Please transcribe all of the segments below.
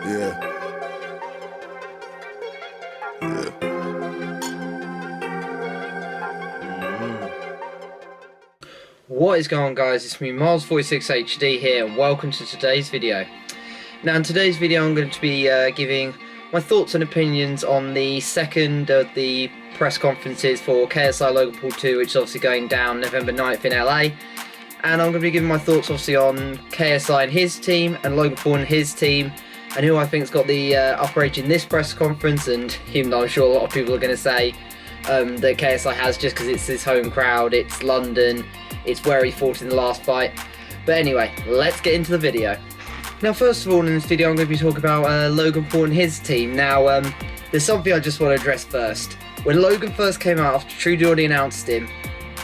Yeah. Yeah. What is going on, guys? It's me, Miles46HD here, and welcome to today's video. Now, in today's video, I'm going to be giving my thoughts and opinions on the second of the press conferences for KSI Logan Paul 2, which is obviously going down November 9th in LA. And I'm going to be giving my thoughts, obviously, on KSI and his team, and Logan Paul and his team, and who I think's got the upper edge in this press conference. And even though I'm sure a lot of people are going to say that KSI has, just because it's his home crowd, it's London, it's where he fought in the last fight. But anyway, let's get into the video. Now, first of all, in this video, I'm going to be talking about Logan Paul and his team. Now, there's something I just want to address first. When Logan first came out, after Trudy already announced him,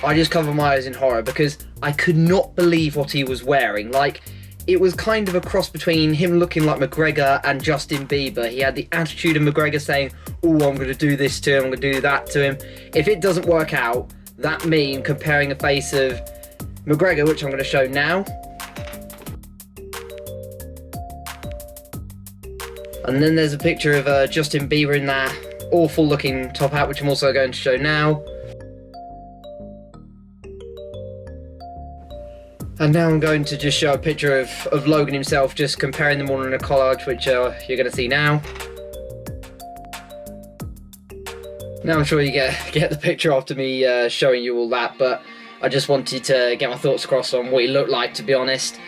I just covered my eyes in horror because I could not believe what he was wearing. Like, it was kind of a cross between him looking like McGregor and Justin Bieber. He had the attitude of McGregor saying, "Oh, I'm going to do this to him, I'm going to do that to him." If it doesn't work out, that meme comparing a face of McGregor, which I'm going to show now, and then there's a picture of Justin Bieber in that awful looking top hat, which I'm also going to show now. And now I'm going to just show a picture of Logan himself, just comparing them all in a collage, which you're going to see now. Now I'm sure you get the picture after me showing you all that, but I just wanted to get my thoughts across on what he looked like, to be honest.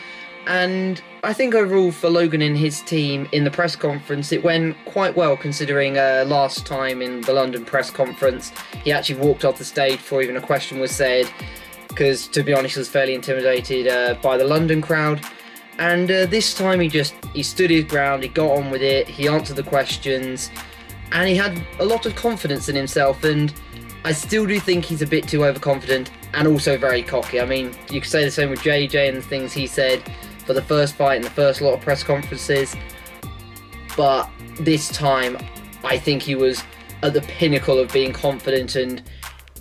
And I think overall for Logan and his team in the press conference, it went quite well, considering last time in the London press conference, he actually walked off the stage before even a question was said, because, to be honest, he was fairly intimidated by the London crowd. And this time he stood his ground, he got on with it, he answered the questions, and he had a lot of confidence in himself. And I still do think he's a bit too overconfident and also very cocky. I mean, you could say the same with JJ and the things he said for the first fight and the first lot of press conferences. But this time, I think he was at the pinnacle of being confident and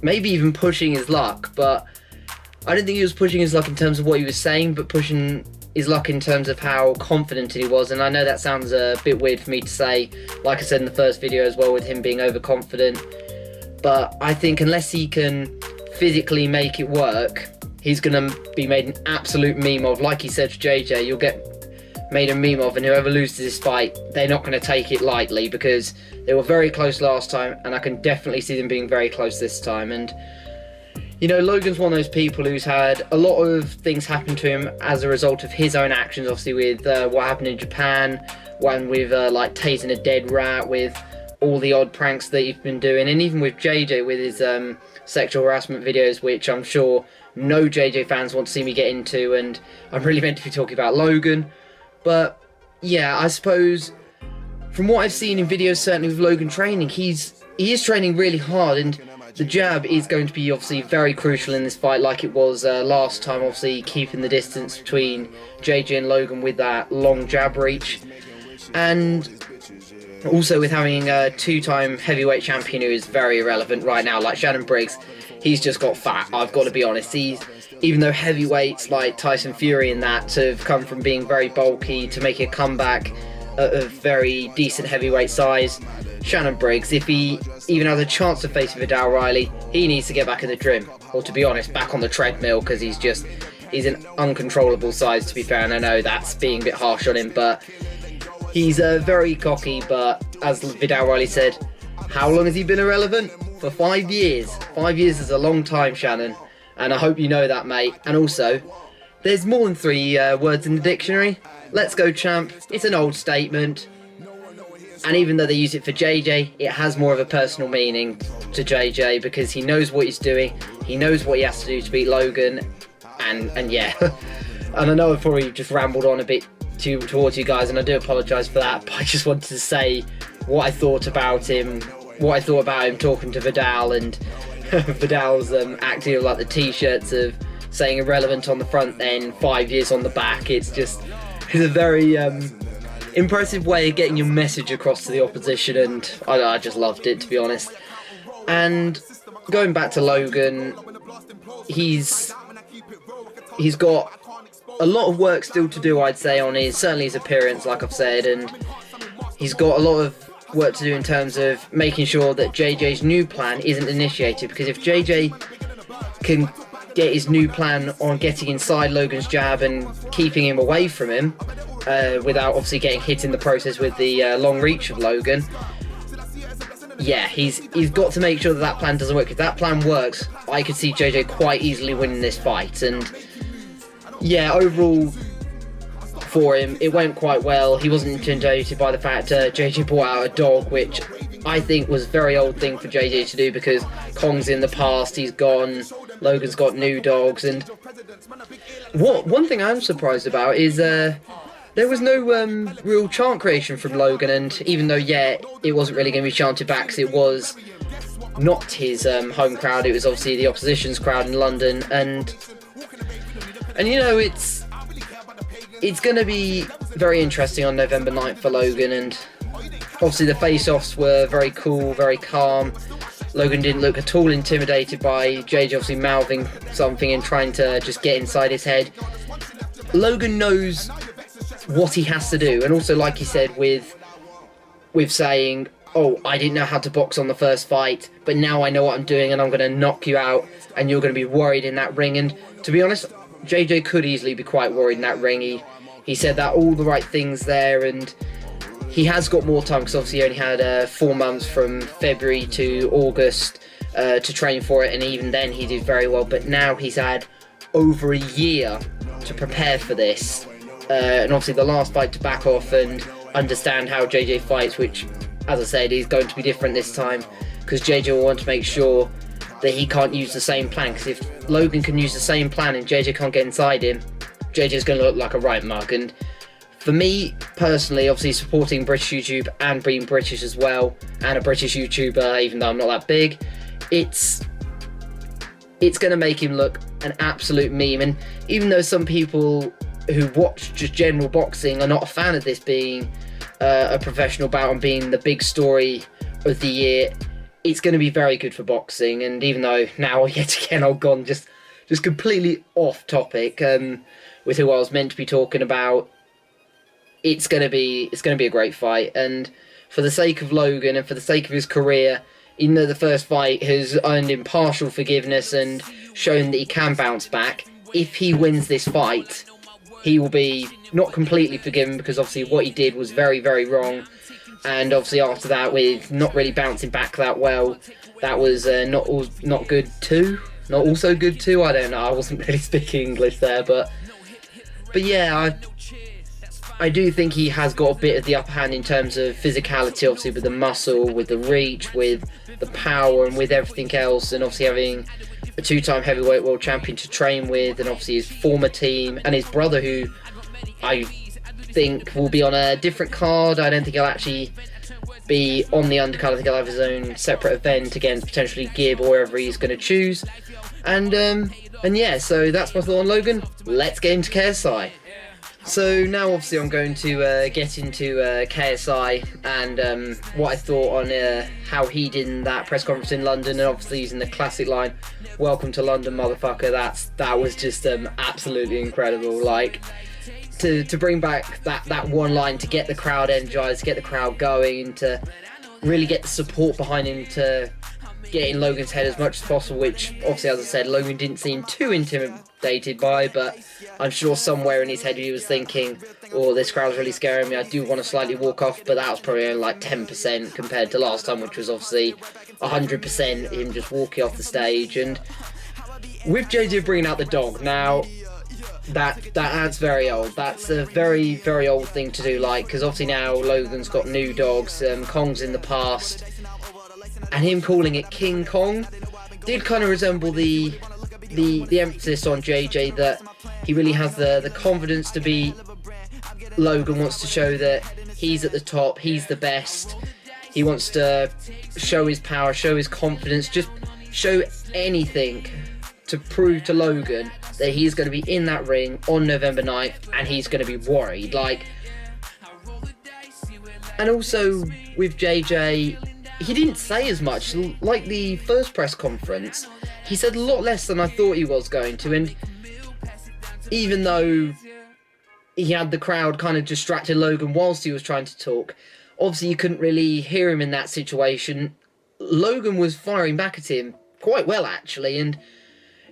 maybe even pushing his luck. But I don't think he was pushing his luck in terms of what he was saying, but pushing his luck in terms of how confident he was. And I know that sounds a bit weird for me to say, like I said in the first video as well, with him being overconfident. But I think unless he can physically make it work, he's going to be made an absolute meme of. Like he said to JJ, you'll get made a meme of, and whoever loses this fight, they're not going to take it lightly, because they were very close last time, and I can definitely see them being very close this time. And you know, Logan's one of those people who's had a lot of things happen to him as a result of his own actions, obviously with what happened in Japan, one with like tasing a dead rat, with all the odd pranks that he's been doing, and even with JJ with his sexual harassment videos, which I'm sure no JJ fans want to see me get into, and I'm really meant to be talking about Logan. But yeah, I suppose from what I've seen in videos, certainly with Logan training, he is training really hard, and the jab is going to be obviously very crucial in this fight, like it was last time, obviously keeping the distance between JJ and Logan with that long jab reach. And also with having a two-time heavyweight champion who is very irrelevant right now, like Shannon Briggs, he's just got fat, I've got to be honest. Even though heavyweights like Tyson Fury and that have come from being very bulky to make a comeback at a very decent heavyweight size, Shannon Briggs, if he even has a chance to face Vidal Riley, he needs to get back in the gym, or to be honest, back on the treadmill, because he's an uncontrollable size, to be fair. And I know that's being a bit harsh on him, but he's very cocky. But as Vidal Riley said, how long has he been irrelevant? For 5 years. 5 years is a long time, Shannon, and I hope you know that, mate. And also, there's more than 3 words in the dictionary. Let's go, champ. It's an old statement. And even though they use it for JJ, it has more of a personal meaning to JJ, because he knows what he's doing, he knows what he has to do to beat Logan, and yeah. And I know I've probably just rambled on a bit towards you guys, and I do apologise for that, but I just wanted to say what I thought about him talking to Vidal, and Vidal's acting like the t-shirts of saying irrelevant on the front, then 5 years on the back. It's a very impressive way of getting your message across to the opposition, and I just loved it, to be honest. And going back to Logan, he's got a lot of work still to do, I'd say, on certainly his appearance, like I've said, and he's got a lot of work to do in terms of making sure that JJ's new plan isn't initiated, because if JJ can get his new plan on getting inside Logan's jab and keeping him away from him, without obviously getting hit in the process with the long reach of Logan, yeah, he's got to make sure that that plan doesn't work. If that plan works, I could see JJ quite easily winning this fight. And yeah, overall for him, it went quite well. He wasn't intimidated by the fact JJ brought out a dog, which I think was a very old thing for JJ to do, because Kong's in the past, he's gone, Logan's got new dogs. And one thing I'm surprised about is there was no real chant creation from Logan, and even though, yeah, it wasn't really going to be chanted back because it was not his home crowd, it was obviously the opposition's crowd in London, and you know, it's going to be very interesting on November 9th for Logan. And obviously the face-offs were very cool, very calm. Logan didn't look at all intimidated by JJ obviously mouthing something and trying to just get inside his head. Logan knows what he has to do, and also, like he said, with saying, oh, I didn't know how to box on the first fight, but now I know what I'm doing and I'm going to knock you out and you're going to be worried in that ring. And to be honest, JJ could easily be quite worried in that ring. He said that all the right things there, and he has got more time because obviously he only had 4 months from February to August to train for it, and even then he did very well. But now he's had over a year to prepare for this, and obviously the last fight to back off and understand how JJ fights, which, as I said, is going to be different this time, because JJ will want to make sure that he can't use the same plan, because if Logan can use the same plan and JJ can't get inside him, JJ's going to look like a right mug. And for me personally, obviously supporting British YouTube and being British as well, and a British YouTuber, even though I'm not that big, it's going to make him look an absolute meme. And even though some people who watch just general boxing are not a fan of this being a professional bout and being the big story of the year, it's going to be very good for boxing. And even though now, yet again, I've gone just completely off topic with who I was meant to be talking about, it's going to be a great fight. And for the sake of Logan and for the sake of his career, even though the first fight has earned him partial forgiveness and shown that he can bounce back, if he wins this fight, he will be not completely forgiven, because obviously what he did was very, very wrong. And obviously after that, with not really bouncing back that well, that was not good too. Not also good too. I don't know. I wasn't really speaking English there, but yeah, I do think he has got a bit of the upper hand in terms of physicality, obviously with the muscle, with the reach, with the power, and with everything else. And obviously having a 2-time heavyweight world champion to train with, and obviously his former team, and his brother, who I think will be on a different card. I don't think he'll actually be on the undercard. I think he'll have his own separate event against potentially Gibb or wherever he's going to choose. And yeah, so that's my thought on Logan. Let's get into KSI. So now obviously I'm going to get into KSI and what I thought on how he did in that press conference in London, and obviously using the classic line, "Welcome to London, motherfucker." That was just absolutely incredible. Like, to bring back that one line, to get the crowd energized, to get the crowd going, and to really get the support behind him, to get in Logan's head as much as possible, which obviously, as I said, Logan didn't seem too intimidated by, but I'm sure somewhere in his head he was thinking, oh, this crowd's really scaring me, I do want to slightly walk off, but that was probably only like 10% compared to last time, which was obviously 100% him just walking off the stage. And with JJ bringing out the dog, now that's very old. That's a very, very old thing to do, like, because obviously now Logan's got new dogs, Kong's in the past, and him calling it King Kong did kind of resemble the emphasis on JJ, that he really has the confidence to be. Logan wants to show that he's at the top, he's the best. He wants to show his power, show his confidence, just show anything to prove to Logan that he's going to be in that ring on November 9th and he's going to be worried. Like, and also with JJ, he didn't say as much. Like the first press conference, he said a lot less than I thought he was going to, and even though he had the crowd kind of distracted Logan whilst he was trying to talk, obviously you couldn't really hear him in that situation. Logan was firing back at him quite well, actually, and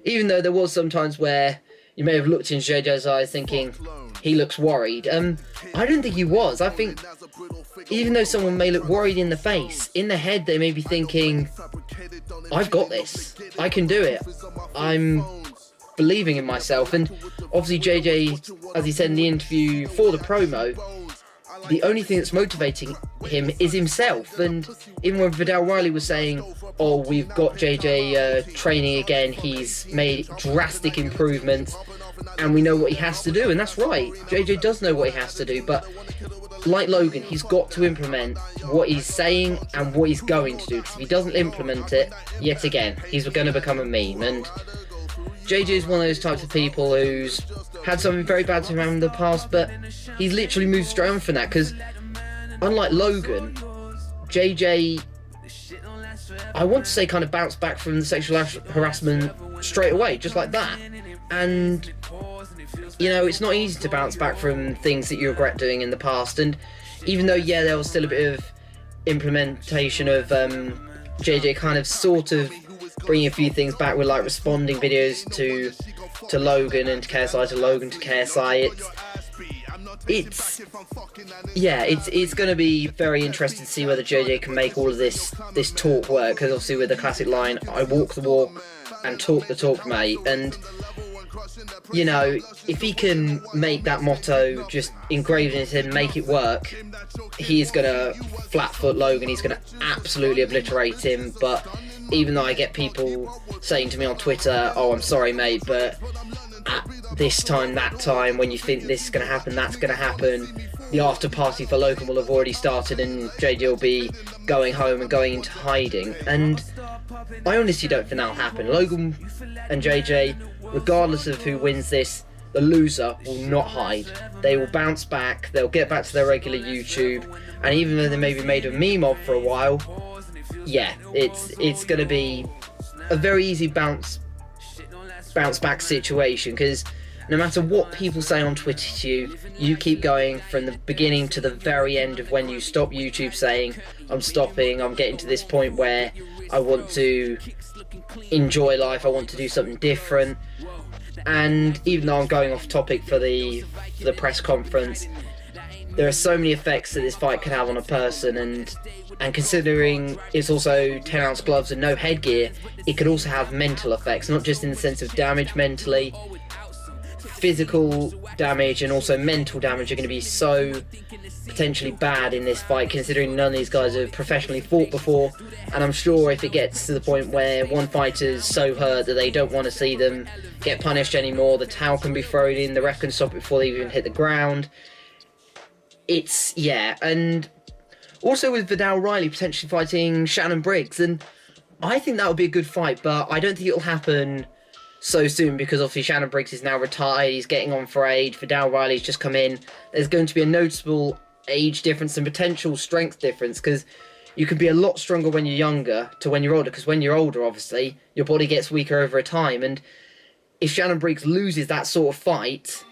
even though there was some times where you may have looked in JJ's eyes thinking he looks worried, I don't think he was. I think even though someone may look worried in the face, in the head they may be thinking, I've got this, I can do it, I'm believing in myself. And obviously JJ, as he said in the interview for the promo, the only thing that's motivating him is himself. And even when Vidal Riley was saying, oh, we've got JJ training again, he's made drastic improvements and we know what he has to do, and that's right, JJ does know what he has to do, but like Logan, he's got to implement what he's saying and what he's going to do, because if he doesn't implement it, yet again, he's going to become a meme. And JJ is one of those types of people who's had something very bad to him in the past, but he's literally moved straight on from that, because unlike Logan, JJ, I want to say, kind of bounced back from the sexual harassment straight away, just like that. And, you know, it's not easy to bounce back from things that you regret doing in the past. And even though, yeah, there was still a bit of implementation of JJ kind of sort of bringing a few things back with, like, responding videos to Logan and to KSI, to Logan to KSI, it's going to be very interesting to see whether JJ can make all of this talk work, because obviously with the classic line, I walk the walk and talk the talk, mate. And, you know, if he can make that motto just engraved in his head and make it work, he is going to flat-foot Logan. He's going to absolutely obliterate him. But even though I get people saying to me on Twitter, oh, I'm sorry, mate, but at this time, that time, when you think this is going to happen, that's going to happen, the after party for Logan will have already started and JJ will be going home and going into hiding. And I honestly don't think that'll happen. Logan and JJ, regardless of who wins this, the loser will not hide. They will bounce back, they'll get back to their regular YouTube, and even though they may be made a meme of for a while, yeah, it's going to be a very easy bounce back situation, because no matter what people say on Twitter to you, you keep going from the beginning to the very end of when you stop YouTube saying, I'm stopping, I'm getting to this point where I want to enjoy life, I want to do something different. And even though I'm going off topic for the press conference, there are so many effects that this fight can have on a person, and considering it's also 10-ounce gloves and no headgear, it could also have mental effects, not just in the sense of damage mentally. Physical damage and also mental damage are going to be so potentially bad in this fight, considering none of these guys have professionally fought before. And I'm sure if it gets to the point where one fighter's so hurt that they don't want to see them get punished anymore, the towel can be thrown in, the ref can stop it before they even hit the ground. And also with Vidal Riley potentially fighting Shannon Briggs, and I think that would be a good fight, but I don't think it'll happen so soon, because obviously Shannon Briggs is now retired, he's getting on for age, Vidal Riley's just come in. There's going to be a noticeable age difference and potential strength difference, because you can be a lot stronger when you're younger to when you're older, because when you're older, obviously, your body gets weaker over time, and if Shannon Briggs loses that sort of fight,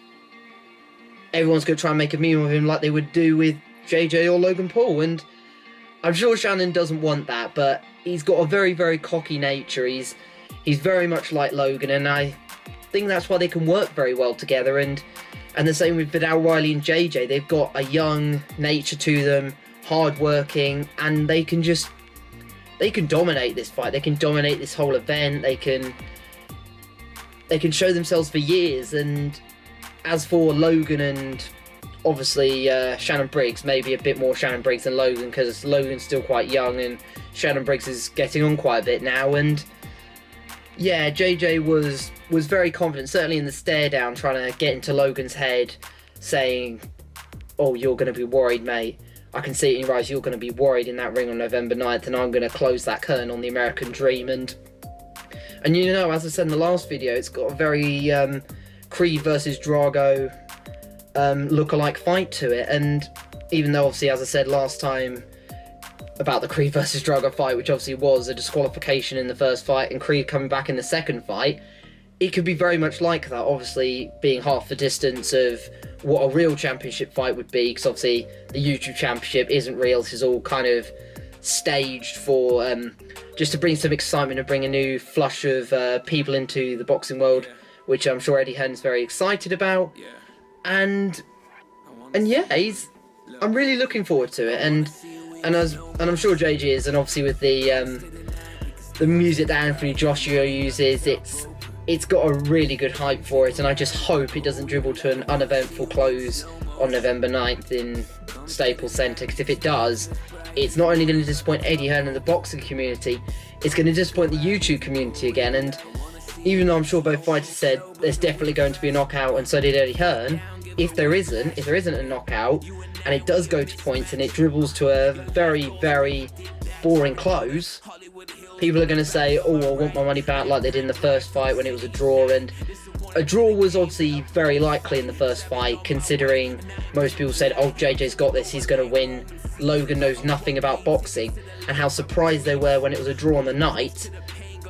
everyone's going to try and make a meme of him like they would do with JJ or Logan Paul, and I'm sure Shannon doesn't want that, but he's got a very, very cocky nature. He's very much like Logan, and I think that's why they can work very well together. And the same with Vidal Riley and JJ. They've got a young nature to them, hard-working, and they can dominate this fight. They can dominate this whole event. They can show themselves for years. And as for Logan and obviously Shannon Briggs, maybe a bit more Shannon Briggs than Logan, because Logan's still quite young and Shannon Briggs is getting on quite a bit now. And yeah, JJ was very confident, certainly in the stare down, trying to get into Logan's head, saying, oh, you're going to be worried, mate. I can see it in your eyes, you're going to be worried in that ring on November 9th, and I'm going to close that curtain on the American Dream. And you know, as I said in the last video, it's got a very Creed versus Drago look-alike fight to it. And even though, obviously, as I said last time about the Creed versus Drago fight, which obviously was a disqualification in the first fight, and Creed coming back in the second fight, it could be very much like that, obviously being half the distance of what a real championship fight would be, because obviously the YouTube championship isn't real. This is all kind of staged for just to bring some excitement and bring a new flush of people into the boxing world, which I'm sure Eddie Hearn's very excited about. And yeah, I'm really looking forward to it, and I'm sure JJ is, and obviously with the music that Anthony Joshua uses, it's got a really good hype for it, and I just hope it doesn't dribble to an uneventful close on November 9th in Staples Center, because if it does, it's not only going to disappoint Eddie Hearn and the boxing community, it's going to disappoint the YouTube community again. And even though I'm sure both fighters said there's definitely going to be a knockout, and so did Eddie Hearn, if there isn't a knockout, and it does go to points and it dribbles to a very, very boring close, people are going to say, oh, I want my money back, like they did in the first fight when it was a draw. And a draw was obviously very likely in the first fight, considering most people said, oh, JJ's got this, he's going to win, Logan knows nothing about boxing, and how surprised they were when it was a draw on the night.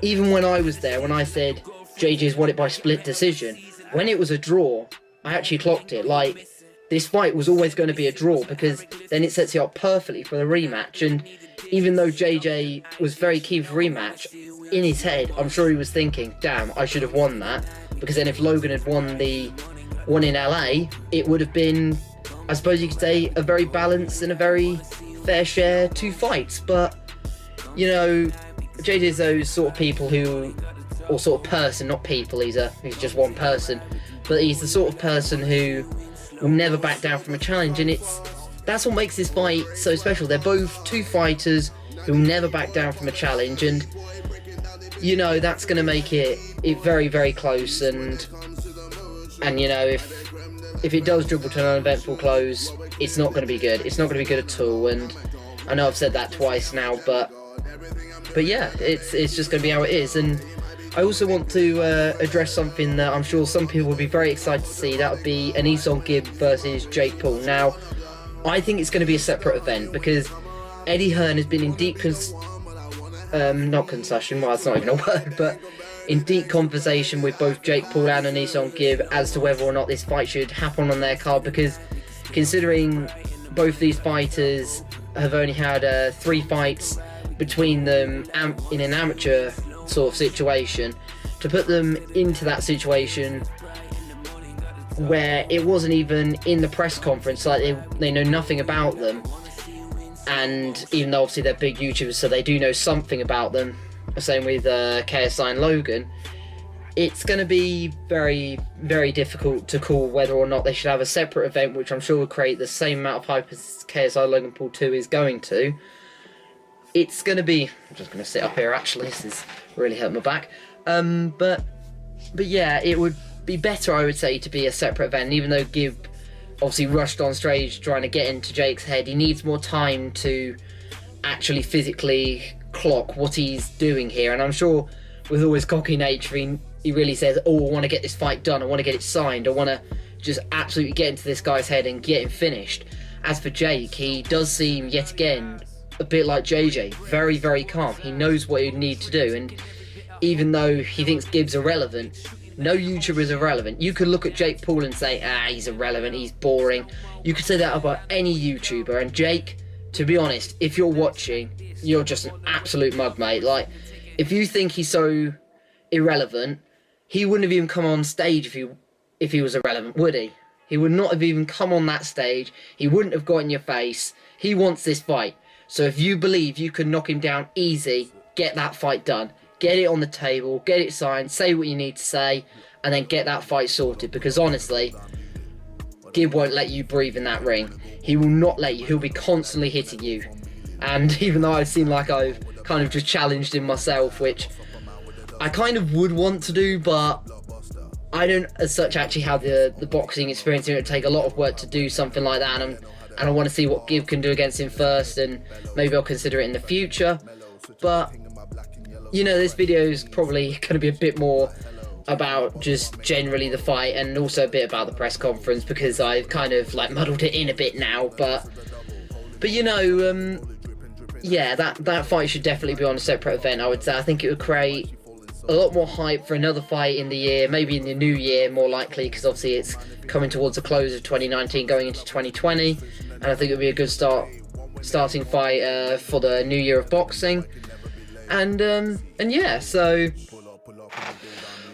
Even when I was there, when I said JJ's won it by split decision, when it was a draw, I actually clocked it. Like, this fight was always going to be a draw, because then it sets you up perfectly for the rematch. And even though JJ was very keen for rematch, in his head, I'm sure he was thinking, damn, I should have won that, because then if Logan had won the one in LA, it would have been, I suppose you could say, a very balanced and a very fair share two fights. But, you know, JJ's those sort of people who, or sort of person, not people, he's just one person, but he's the sort of person who will never back down from a challenge, and that's what makes this fight so special. They're both two fighters who will never back down from a challenge, and you know that's going to make it very, very close. And you know, if it does dribble to an uneventful close, it's not going to be good. It's not going to be good at all. And I know I've said that twice now, but yeah, it's just going to be how it is. And I also want to address something that I'm sure some people would be very excited to see. That would be an Eson Gibb versus Jake Paul. Now, I think it's going to be a separate event, because Eddie Hearn has been in deep not concussion, well, that's not even a word, but in deep conversation with both Jake Paul and Eson Gibb as to whether or not this fight should happen on their card, because considering both these fighters have only had 3 fights between them in an amateur sort of situation, to put them into that situation where it wasn't even in the press conference, like they know nothing about them, and even though obviously they're big YouTubers, so they do know something about them, same with KSI and Logan, it's going to be very, very difficult to call whether or not they should have a separate event, which I'm sure will create the same amount of hype as KSI Logan Paul 2 is going to. It's going to be, I'm just going to sit up here actually, this is really hurt my back, but yeah, it would be better, I would say, to be a separate event. And even though Gibb obviously rushed on stage trying to get into Jake's head, he needs more time to actually physically clock what he's doing here. And I'm sure with all his cocky nature, he really says, oh, I want to get this fight done, I want to get it signed, I want to just absolutely get into this guy's head and get him finished. As for Jake, he does seem yet again a bit like JJ, very, very calm. He knows what he'd need to do, and even though he thinks Gibbs irrelevant, no YouTuber is irrelevant. You could look at Jake Paul and say, he's irrelevant, he's boring. You could say that about any YouTuber, and Jake, to be honest, if you're watching, you're just an absolute mug, mate. Like, if you think he's so irrelevant, he wouldn't have even come on stage if he was irrelevant, would he? He would not have even come on that stage. He wouldn't have got in your face. He wants this fight. So if you believe you can knock him down easy, get that fight done. Get it on the table, get it signed, say what you need to say, and then get that fight sorted. Because honestly, Gibb won't let you breathe in that ring. He will not let you. He'll be constantly hitting you. And even though I seem like I've kind of just challenged him myself, which I kind of would want to do, but I don't as such actually have the boxing experience. It would take a lot of work to do something like that, and I want to see what Gibb can do against him first, and maybe I'll consider it in the future. But, you know, this video is probably going to be a bit more about just generally the fight, and also a bit about the press conference, because I've kind of like muddled it in a bit now. But you know, yeah, that fight should definitely be on a separate event, I would say. I think it would create a lot more hype for another fight in the year, maybe in the new year more likely, because obviously it's coming towards the close of 2019 going into 2020, and I think it'll be a good starting fight for the new year of boxing. And yeah, so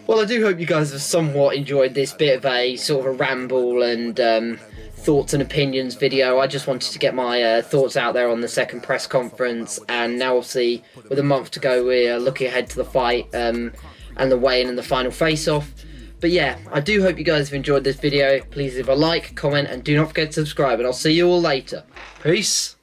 well, I do hope you guys have somewhat enjoyed this bit of a sort of a ramble and thoughts and opinions video. I just wanted to get my thoughts out there on the second press conference, and now obviously with a month to go, we're looking ahead to the fight and the weigh-in and the final face-off. But yeah, I do hope you guys have enjoyed this video. Please leave a like, comment, and do not forget to subscribe, and I'll see you all later. Peace.